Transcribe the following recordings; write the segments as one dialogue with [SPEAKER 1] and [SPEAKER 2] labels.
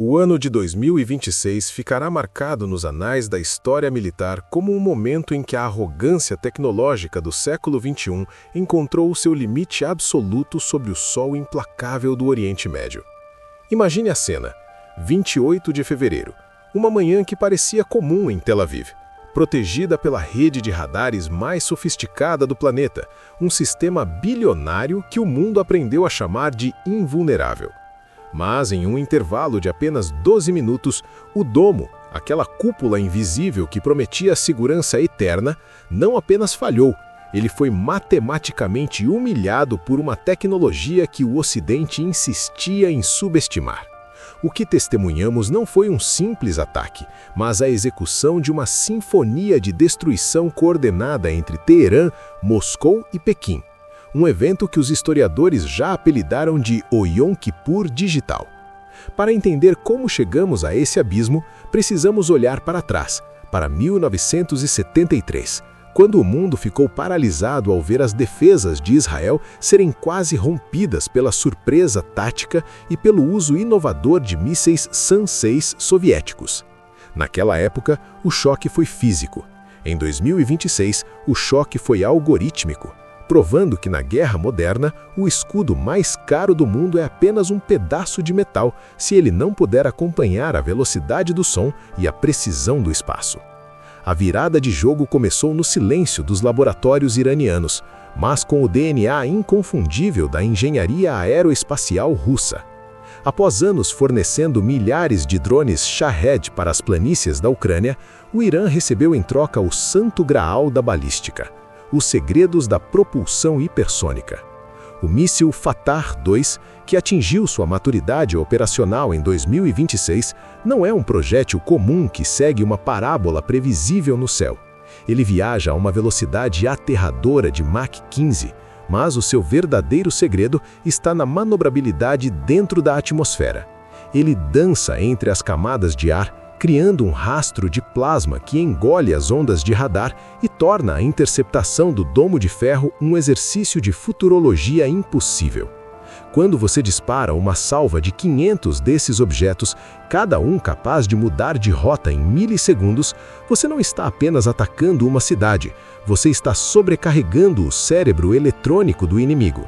[SPEAKER 1] O ano de 2026 ficará marcado nos anais da história militar como um momento em que a arrogância tecnológica do século XXI encontrou o seu limite absoluto sob o sol implacável do Oriente Médio. Imagine a cena: 28 de fevereiro, uma manhã que parecia comum em Tel Aviv, protegida pela rede de radares mais sofisticada do planeta, um sistema bilionário que o mundo aprendeu a chamar de invulnerável. Mas, em um intervalo de apenas 12 minutos, o domo, aquela cúpula invisível que prometia segurança eterna, não apenas falhou, ele foi matematicamente humilhado por uma tecnologia que o Ocidente insistia em subestimar. O que testemunhamos não foi um simples ataque, mas a execução de uma sinfonia de destruição coordenada entre Teherã, Moscou e Pequim. Um evento que os historiadores já apelidaram de o Yom Kippur digital. Para entender como chegamos a esse abismo, precisamos olhar para trás, para 1973, quando o mundo ficou paralisado ao ver as defesas de Israel serem quase rompidas pela surpresa tática e pelo uso inovador de mísseis Sun-6 soviéticos. Naquela época, o choque foi físico. Em 2026, o choque foi algorítmico, provando que na guerra moderna, o escudo mais caro do mundo é apenas um pedaço de metal se ele não puder acompanhar a velocidade do som e a precisão do espaço. A virada de jogo começou no silêncio dos laboratórios iranianos, mas com o DNA inconfundível da engenharia aeroespacial russa. Após anos fornecendo milhares de drones Shahed para as planícies da Ucrânia, o Irã recebeu em troca o santo graal da balística: os segredos da propulsão hipersônica. O míssil Fatah-2, que atingiu sua maturidade operacional em 2026, não é um projétil comum que segue uma parábola previsível no céu. Ele viaja a uma velocidade aterradora de Mach 15, mas o seu verdadeiro segredo está na manobrabilidade dentro da atmosfera. Ele dança entre as camadas de ar, criando um rastro de plasma que engole as ondas de radar e torna a interceptação do domo de ferro um exercício de futurologia impossível. Quando você dispara uma salva de 500 desses objetos, cada um capaz de mudar de rota em milissegundos, você não está apenas atacando uma cidade, você está sobrecarregando o cérebro eletrônico do inimigo.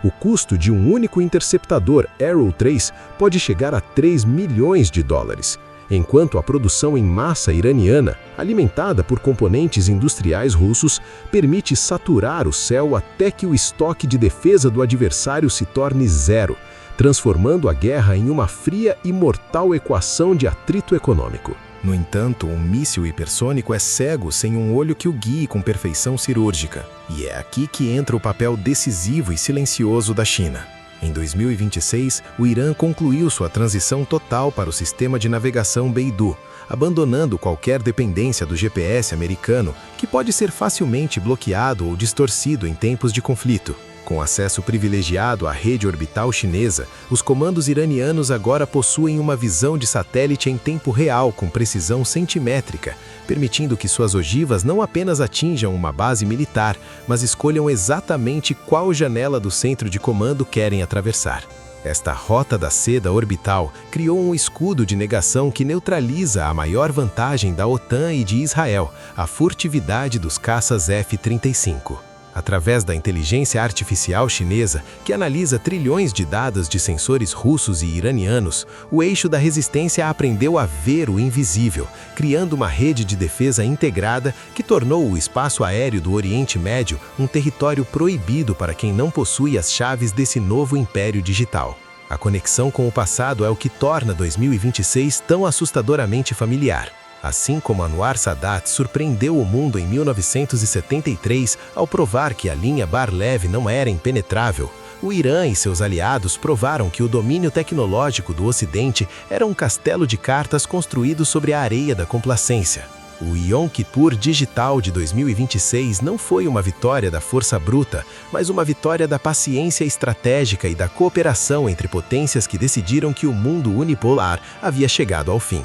[SPEAKER 1] O custo de um único interceptador Arrow 3 pode chegar a 3 milhões de dólares. Enquanto a produção em massa iraniana, alimentada por componentes industriais russos, permite saturar o céu até que o estoque de defesa do adversário se torne zero, transformando a guerra em uma fria e mortal equação de atrito econômico.
[SPEAKER 2] No entanto, um míssil hipersônico é cego sem um olho que o guie com perfeição cirúrgica. E é aqui que entra o papel decisivo e silencioso da China. Em 2026, o Irã concluiu sua transição total para o sistema de navegação Beidou, abandonando qualquer dependência do GPS americano, que pode ser facilmente bloqueado ou distorcido em tempos de conflito. Com acesso privilegiado à rede orbital chinesa, os comandos iranianos agora possuem uma visão de satélite em tempo real com precisão centimétrica, permitindo que suas ogivas não apenas atinjam uma base militar, mas escolham exatamente qual janela do centro de comando querem atravessar. Esta rota da seda orbital criou um escudo de negação que neutraliza a maior vantagem da OTAN e de Israel, a furtividade dos caças F-35. Através da inteligência artificial chinesa, que analisa trilhões de dados de sensores russos e iranianos, o eixo da resistência aprendeu a ver o invisível, criando uma rede de defesa integrada que tornou o espaço aéreo do Oriente Médio um território proibido para quem não possui as chaves desse novo império digital. A conexão com o passado é o que torna 2026 tão assustadoramente familiar. Assim como Anwar Sadat surpreendeu o mundo em 1973 ao provar que a linha Bar-Lev não era impenetrável, o Irã e seus aliados provaram que o domínio tecnológico do Ocidente era um castelo de cartas construído sobre a areia da complacência. O Yom Kippur digital de 2026 não foi uma vitória da força bruta, mas uma vitória da paciência estratégica e da cooperação entre potências que decidiram que o mundo unipolar havia chegado ao fim.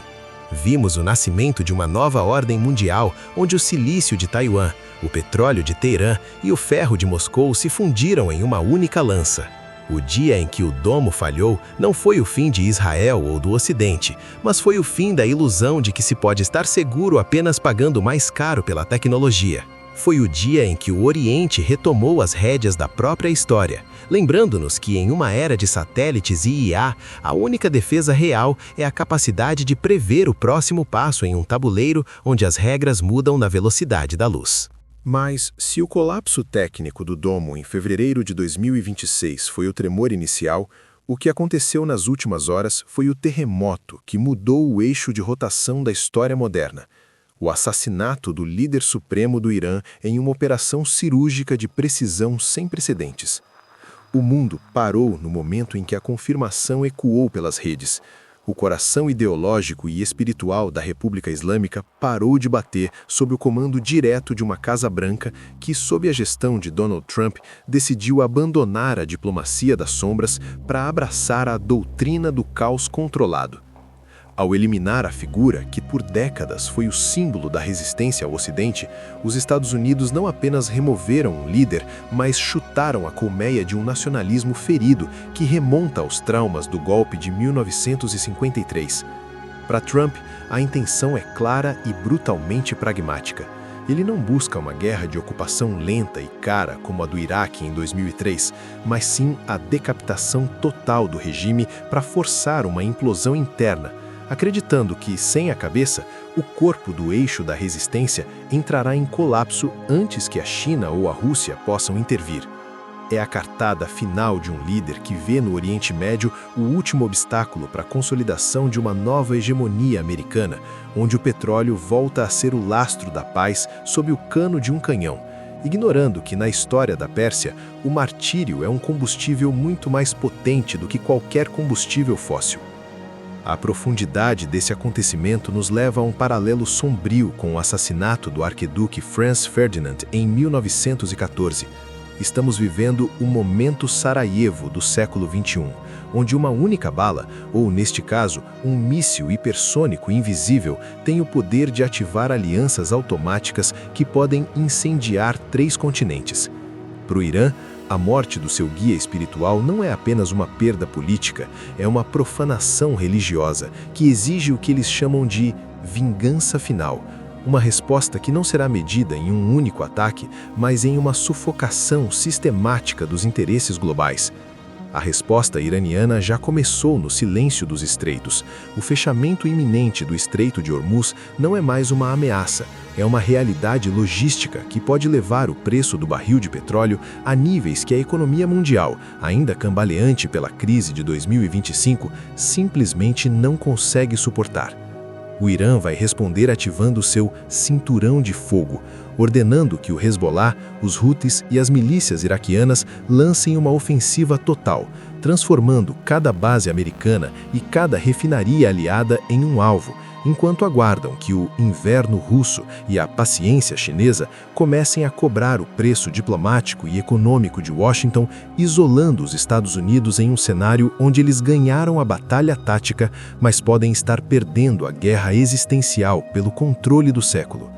[SPEAKER 2] Vimos o nascimento de uma nova ordem mundial, onde o silício de Taiwan, o petróleo de Teherã e o ferro de Moscou se fundiram em uma única lança. O dia em que o domo falhou não foi o fim de Israel ou do Ocidente, mas foi o fim da ilusão de que se pode estar seguro apenas pagando mais caro pela tecnologia. Foi o dia em que o Oriente retomou as rédeas da própria história, lembrando-nos que em uma era de satélites e IA, a única defesa real é a capacidade de prever o próximo passo em um tabuleiro onde as regras mudam na velocidade da luz.
[SPEAKER 1] Mas, se o colapso técnico do domo em fevereiro de 2026 foi o tremor inicial, o que aconteceu nas últimas horas foi o terremoto que mudou o eixo de rotação da história moderna. O assassinato do líder supremo do Irã em uma operação cirúrgica de precisão sem precedentes. O mundo parou no momento em que a confirmação ecoou pelas redes. O coração ideológico e espiritual da República Islâmica parou de bater sob o comando direto de uma Casa Branca que, sob a gestão de Donald Trump, decidiu abandonar a diplomacia das sombras para abraçar a doutrina do caos controlado. Ao eliminar a figura que por décadas foi o símbolo da resistência ao Ocidente, os Estados Unidos não apenas removeram um líder, mas chutaram a colmeia de um nacionalismo ferido que remonta aos traumas do golpe de 1953. Para Trump, a intenção é clara e brutalmente pragmática. Ele não busca uma guerra de ocupação lenta e cara como a do Iraque em 2003, mas sim a decapitação total do regime para forçar uma implosão interna, acreditando que, sem a cabeça, o corpo do eixo da resistência entrará em colapso antes que a China ou a Rússia possam intervir. É a cartada final de um líder que vê no Oriente Médio o último obstáculo para a consolidação de uma nova hegemonia americana, onde o petróleo volta a ser o lastro da paz sob o cano de um canhão, ignorando que na história da Pérsia, o martírio é um combustível muito mais potente do que qualquer combustível fóssil. A profundidade desse acontecimento nos leva a um paralelo sombrio com o assassinato do arquiduque Franz Ferdinand em 1914. Estamos vivendo o momento Sarajevo do século XXI, onde uma única bala, ou neste caso, um míssil hipersônico invisível, tem o poder de ativar alianças automáticas que podem incendiar 3 continentes. Para o Irã, a morte do seu guia espiritual não é apenas uma perda política, é uma profanação religiosa que exige o que eles chamam de vingança final, uma resposta que não será medida em um único ataque, mas em uma sufocação sistemática dos interesses globais. A resposta iraniana já começou no silêncio dos estreitos. O fechamento iminente do Estreito de Hormuz não é mais uma ameaça, é uma realidade logística que pode levar o preço do barril de petróleo a níveis que a economia mundial, ainda cambaleante pela crise de 2025, simplesmente não consegue suportar. O Irã vai responder ativando seu cinturão de fogo, ordenando que o Hezbollah, os Houthis e as milícias iraquianas lancem uma ofensiva total, transformando cada base americana e cada refinaria aliada em um alvo, enquanto aguardam que o inverno russo e a paciência chinesa comecem a cobrar o preço diplomático e econômico de Washington, isolando os Estados Unidos em um cenário onde eles ganharam a batalha tática, mas podem estar perdendo a guerra existencial pelo controle do século.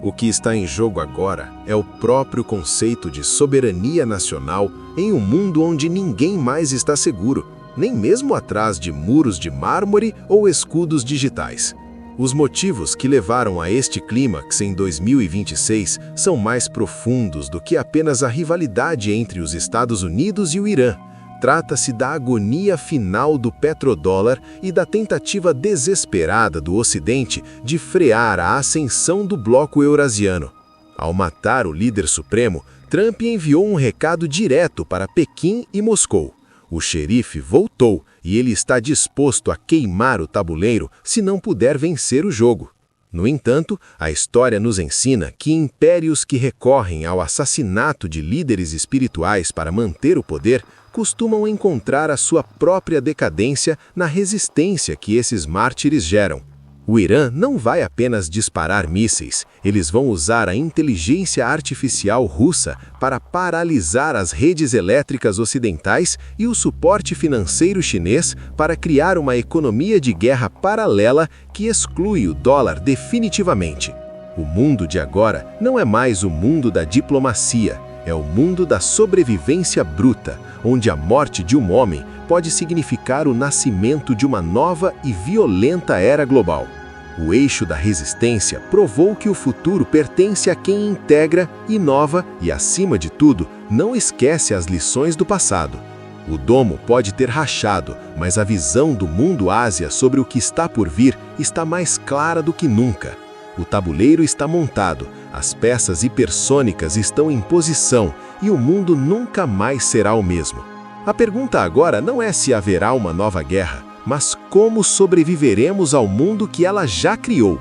[SPEAKER 2] O que está em jogo agora é o próprio conceito de soberania nacional em um mundo onde ninguém mais está seguro, nem mesmo atrás de muros de mármore ou escudos digitais. Os motivos que levaram a este clímax em 2026 são mais profundos do que apenas a rivalidade entre os Estados Unidos e o Irã. Trata-se da agonia final do petrodólar e da tentativa desesperada do Ocidente de frear a ascensão do bloco eurasiano. Ao matar o líder supremo, Trump enviou um recado direto para Pequim e Moscou. O xerife voltou e ele está disposto a queimar o tabuleiro se não puder vencer o jogo. No entanto, a história nos ensina que impérios que recorrem ao assassinato de líderes espirituais para manter o poder costumam encontrar a sua própria decadência na resistência que esses mártires geram. O Irã não vai apenas disparar mísseis, eles vão usar a inteligência artificial russa para paralisar as redes elétricas ocidentais e o suporte financeiro chinês para criar uma economia de guerra paralela que exclui o dólar definitivamente. O mundo de agora não é mais o mundo da diplomacia, é o mundo da sobrevivência bruta, onde a morte de um homem pode significar o nascimento de uma nova e violenta era global. O eixo da resistência provou que o futuro pertence a quem integra, inova e, acima de tudo, não esquece as lições do passado. O domo pode ter rachado, mas a visão do mundo Ásia sobre o que está por vir está mais clara do que nunca. O tabuleiro está montado, as peças hipersônicas estão em posição e o mundo nunca mais será o mesmo. A pergunta agora não é se haverá uma nova guerra, mas como sobreviveremos ao mundo que ela já criou.